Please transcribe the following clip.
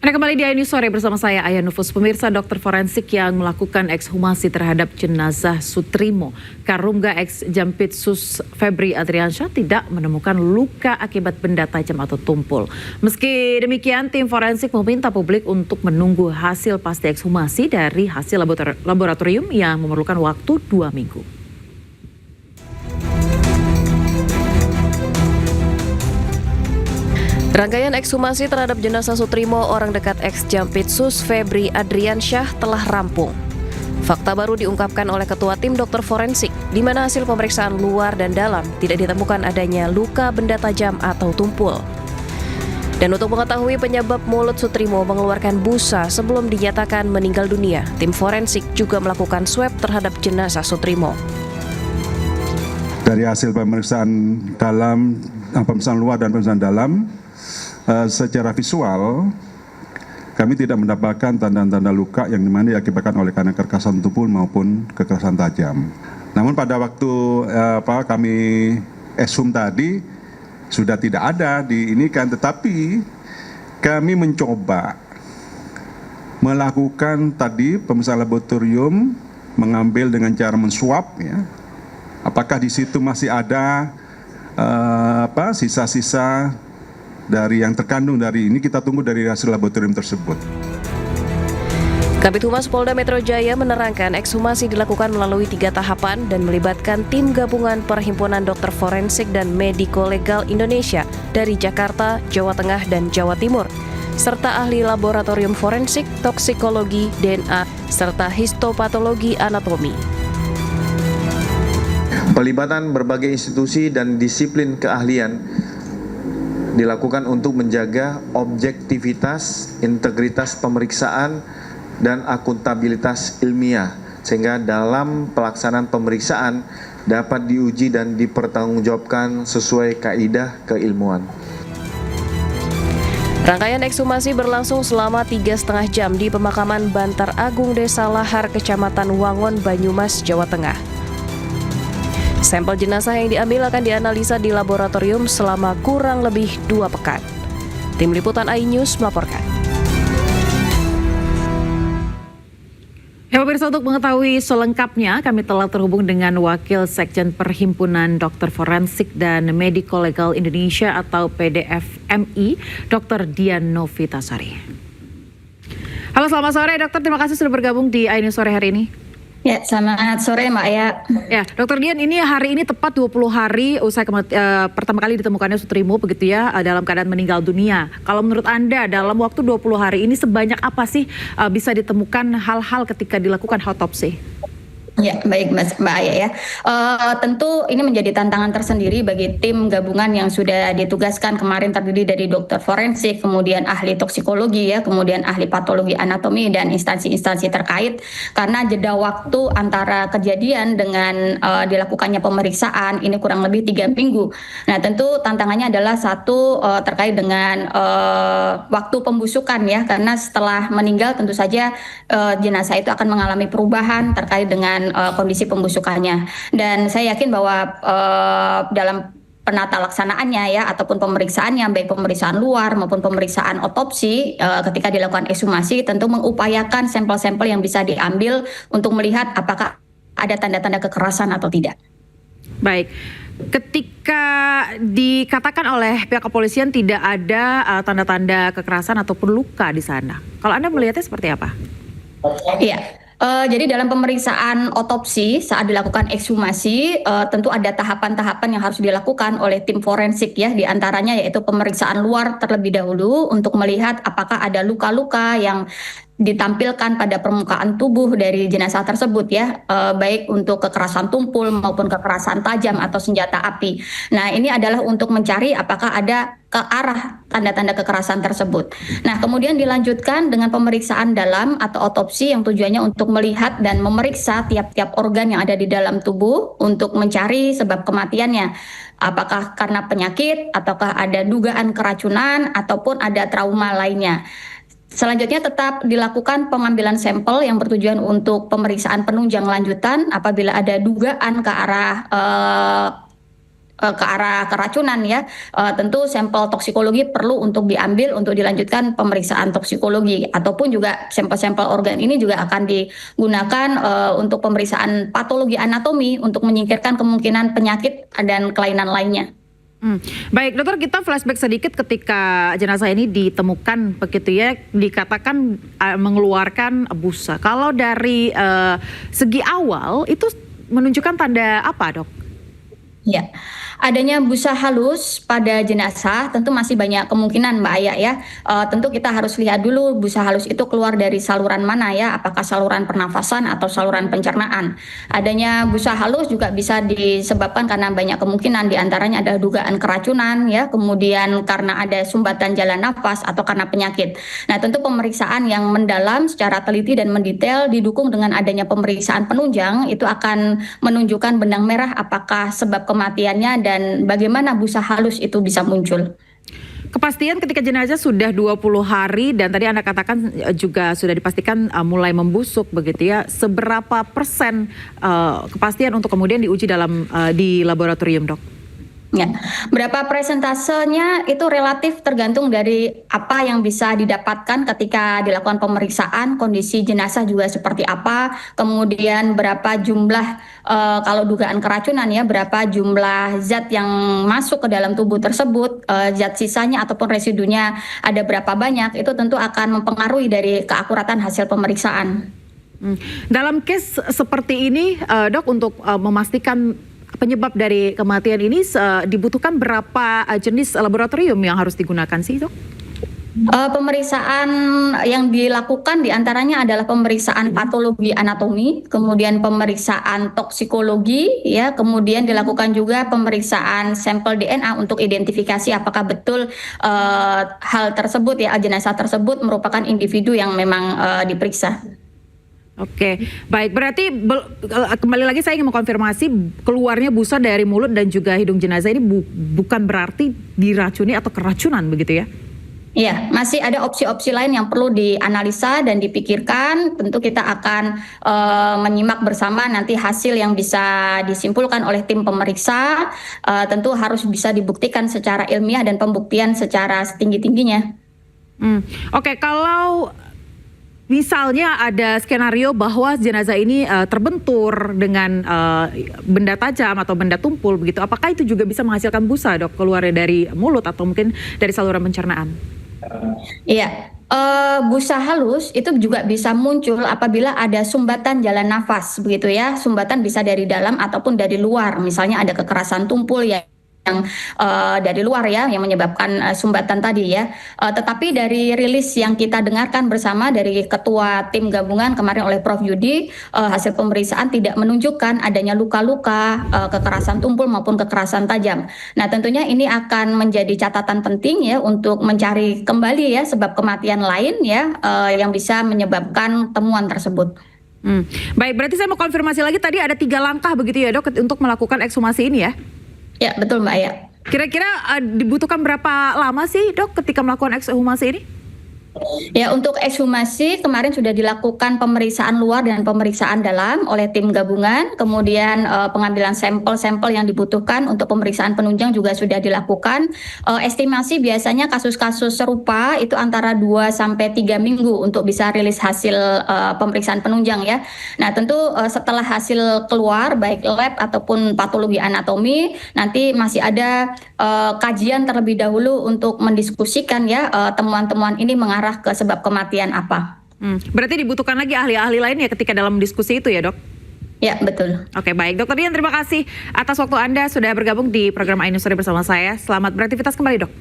Anda kembali di Aini Sore bersama saya Ayah Nufus. Pemirsa, dokter forensik yang melakukan ekshumasi terhadap jenazah Sutrimo Karungga ex Jampitsus Febri Adriansyah tidak menemukan luka akibat benda tajam atau tumpul. Meski demikian, tim forensik meminta publik untuk menunggu hasil pasti ekshumasi dari hasil laboratorium yang memerlukan waktu 2 minggu. Rangkaian ekshumasi terhadap jenazah Sutrimo, orang dekat ex Jampitsus Febri Adriansyah, telah rampung. Fakta baru diungkapkan oleh Ketua Tim Dokter Forensik, di mana hasil pemeriksaan luar dan dalam tidak ditemukan adanya luka benda tajam atau tumpul. Dan untuk mengetahui penyebab mulut Sutrimo mengeluarkan busa sebelum dinyatakan meninggal dunia, tim forensik juga melakukan swab terhadap jenazah Sutrimo. Dari hasil pemeriksaan dalam, pemeriksaan luar dan pemeriksaan dalam, secara visual kami tidak mendapatkan tanda-tanda luka yang dimana diakibatkan oleh karena kekerasan tumpul maupun kekerasan tajam. Namun pada waktu kami ekshum tadi sudah tidak ada di ini kan, tetapi kami mencoba melakukan tadi pemeriksaan laboratorium, mengambil dengan cara mensuap ya. Apakah di situ masih ada sisa-sisa dari yang terkandung dari ini, kita tunggu dari hasil laboratorium tersebut. Kabid Humas Polda Metro Jaya menerangkan ekshumasi dilakukan melalui 3 tahapan dan melibatkan tim gabungan Perhimpunan Dokter Forensik dan Mediko Legal Indonesia dari Jakarta, Jawa Tengah, dan Jawa Timur, serta ahli laboratorium forensik, toksikologi, DNA, serta histopatologi anatomi. Pelibatan berbagai institusi dan disiplin keahlian dilakukan untuk menjaga objektivitas, integritas pemeriksaan, dan akuntabilitas ilmiah, sehingga dalam pelaksanaan pemeriksaan dapat diuji dan dipertanggungjawabkan sesuai kaidah keilmuan. Rangkaian ekshumasi berlangsung selama 3,5 jam di pemakaman Bantar Agung Desa Lahar, Kecamatan Wangon, Banyumas, Jawa Tengah. Sampel jenazah yang diambil akan dianalisa di laboratorium selama kurang lebih 2 pekan. Tim Liputan iNews melaporkan. Ya pemirsa, untuk mengetahui selengkapnya kami telah terhubung dengan Wakil Sekjen Perhimpunan Dokter Forensik dan Mediko Legal Indonesia atau PDFMI, Dr. Dian Novitasari. Halo, selamat sore dokter, terima kasih sudah bergabung di iNews Sore hari ini. Ya, selamat sore Mbak Aya. Ya, Dokter Dian, ini hari ini tepat 20 hari usai pertama kali ditemukannya Sutrimo begitu ya, dalam keadaan meninggal dunia. Kalau menurut Anda dalam waktu 20 hari ini sebanyak apa sih bisa ditemukan hal-hal ketika dilakukan autopsi? Ya, baik Mbak Aya ya. Tentu ini menjadi tantangan tersendiri bagi tim gabungan yang sudah ditugaskan kemarin, terdiri dari dokter forensik, kemudian ahli toksikologi ya, kemudian ahli patologi anatomi dan instansi-instansi terkait, karena jeda waktu antara kejadian dengan dilakukannya pemeriksaan ini kurang lebih 3 minggu. Nah, tentu tantangannya adalah satu terkait dengan waktu pembusukan ya, karena setelah meninggal tentu saja jenazah itu akan mengalami perubahan terkait dengan kondisi pembusukannya, dan saya yakin bahwa dalam penata laksanaannya ya ataupun pemeriksaannya, baik pemeriksaan luar maupun pemeriksaan otopsi ketika dilakukan ekshumasi, tentu mengupayakan sampel-sampel yang bisa diambil untuk melihat apakah ada tanda-tanda kekerasan atau tidak. Baik, ketika dikatakan oleh pihak kepolisian tidak ada tanda-tanda kekerasan ataupun luka di sana, kalau Anda melihatnya seperti apa? Iya. Jadi dalam pemeriksaan otopsi saat dilakukan ekshumasi tentu ada tahapan-tahapan yang harus dilakukan oleh tim forensik ya, diantaranya yaitu pemeriksaan luar terlebih dahulu untuk melihat apakah ada luka-luka yang ditampilkan pada permukaan tubuh dari jenazah tersebut ya, baik untuk kekerasan tumpul maupun kekerasan tajam atau senjata api. Nah, ini adalah untuk mencari apakah ada ke arah tanda-tanda kekerasan tersebut. Nah, kemudian dilanjutkan dengan pemeriksaan dalam atau otopsi yang tujuannya untuk melihat dan memeriksa tiap-tiap organ yang ada di dalam tubuh untuk mencari sebab kematiannya. Apakah karena penyakit, ataukah ada dugaan keracunan, ataupun ada trauma lainnya. Selanjutnya tetap dilakukan pengambilan sampel yang bertujuan untuk pemeriksaan penunjang lanjutan apabila ada dugaan ke arah ke arah keracunan ya, tentu sampel toksikologi perlu untuk diambil untuk dilanjutkan pemeriksaan toksikologi, ataupun juga sampel-sampel organ ini juga akan digunakan untuk pemeriksaan patologi anatomi untuk menyingkirkan kemungkinan penyakit dan kelainan lainnya. Baik dokter, kita flashback sedikit ketika jenazah ini ditemukan begitu ya, dikatakan mengeluarkan busa. Kalau dari segi awal itu menunjukkan tanda apa dok? Ya, adanya busa halus pada jenazah tentu masih banyak kemungkinan Mbak Aya ya. Tentu kita harus lihat dulu busa halus itu keluar dari saluran mana ya, apakah saluran pernafasan atau saluran pencernaan. Adanya busa halus juga bisa disebabkan karena banyak kemungkinan, diantaranya ada dugaan keracunan ya, kemudian karena ada sumbatan jalan nafas atau karena penyakit. Nah tentu pemeriksaan yang mendalam secara teliti dan mendetail didukung dengan adanya pemeriksaan penunjang itu akan menunjukkan benang merah apakah sebab kematiannya dan bagaimana busa halus itu bisa muncul. Kepastian ketika jenazah sudah 20 hari dan tadi Anda katakan juga sudah dipastikan mulai membusuk begitu ya. Seberapa persen kepastian untuk kemudian diuji di laboratorium dok? Ya, berapa presentasenya itu relatif tergantung dari apa yang bisa didapatkan ketika dilakukan pemeriksaan, kondisi jenazah juga seperti apa, kemudian berapa jumlah kalau dugaan keracunan ya, berapa jumlah zat yang masuk ke dalam tubuh tersebut, zat sisanya ataupun residunya ada berapa banyak, itu tentu akan mempengaruhi dari keakuratan hasil pemeriksaan. Dalam case seperti ini dok, untuk memastikan penyebab dari kematian ini dibutuhkan berapa jenis laboratorium yang harus digunakan sih dok? Pemeriksaan yang dilakukan diantaranya adalah pemeriksaan patologi anatomi, kemudian pemeriksaan toksikologi, ya, kemudian dilakukan juga pemeriksaan sampel DNA untuk identifikasi apakah betul hal tersebut ya, jenazah tersebut merupakan individu yang memang diperiksa. Oke, baik. Berarti kembali lagi saya ingin mengkonfirmasi keluarnya busa dari mulut dan juga hidung jenazah ini bukan berarti diracuni atau keracunan begitu ya? Iya, masih ada opsi-opsi lain yang perlu dianalisa dan dipikirkan. Tentu kita akan menyimak bersama nanti hasil yang bisa disimpulkan oleh tim pemeriksa. Tentu harus bisa dibuktikan secara ilmiah dan pembuktian secara setinggi-tingginya. Oke, kalau misalnya ada skenario bahwa jenazah ini terbentur dengan benda tajam atau benda tumpul begitu, apakah itu juga bisa menghasilkan busa dok, keluarnya dari mulut atau mungkin dari saluran pencernaan? Iya, busa halus itu juga bisa muncul apabila ada sumbatan jalan nafas begitu ya. Sumbatan bisa dari dalam ataupun dari luar, misalnya ada kekerasan tumpul ya, yang dari luar ya, yang menyebabkan sumbatan tadi ya. Tetapi dari rilis yang kita dengarkan bersama dari Ketua Tim Gabungan kemarin oleh Prof. Yudi, hasil pemeriksaan tidak menunjukkan adanya luka-luka, kekerasan tumpul maupun kekerasan tajam. Nah tentunya ini akan menjadi catatan penting ya untuk mencari kembali ya sebab kematian lain ya yang bisa menyebabkan temuan tersebut. Baik, berarti saya mau konfirmasi lagi, tadi ada 3 langkah begitu ya dok untuk melakukan ekshumasi ini ya? Ya, betul Mbak Aya. Kira-kira dibutuhkan berapa lama sih dok ketika melakukan ekshumasi ini? Ya, untuk ekshumasi kemarin sudah dilakukan pemeriksaan luar dan pemeriksaan dalam oleh tim gabungan. Kemudian pengambilan sampel-sampel yang dibutuhkan untuk pemeriksaan penunjang juga sudah dilakukan. Estimasi biasanya kasus-kasus serupa itu antara 2 sampai 3 minggu untuk bisa rilis hasil pemeriksaan penunjang ya. Nah, tentu setelah hasil keluar baik lab ataupun patologi anatomi, nanti masih ada kajian terlebih dahulu untuk mendiskusikan ya temuan-temuan ini mengarah ke sebab kematian apa. Berarti dibutuhkan lagi ahli-ahli lain ya ketika dalam diskusi itu ya dok? Ya, betul. Oke, baik. Dokter Dian, terima kasih atas waktu Anda sudah bergabung di program iNews Sore bersama saya. Selamat beraktivitas kembali dok.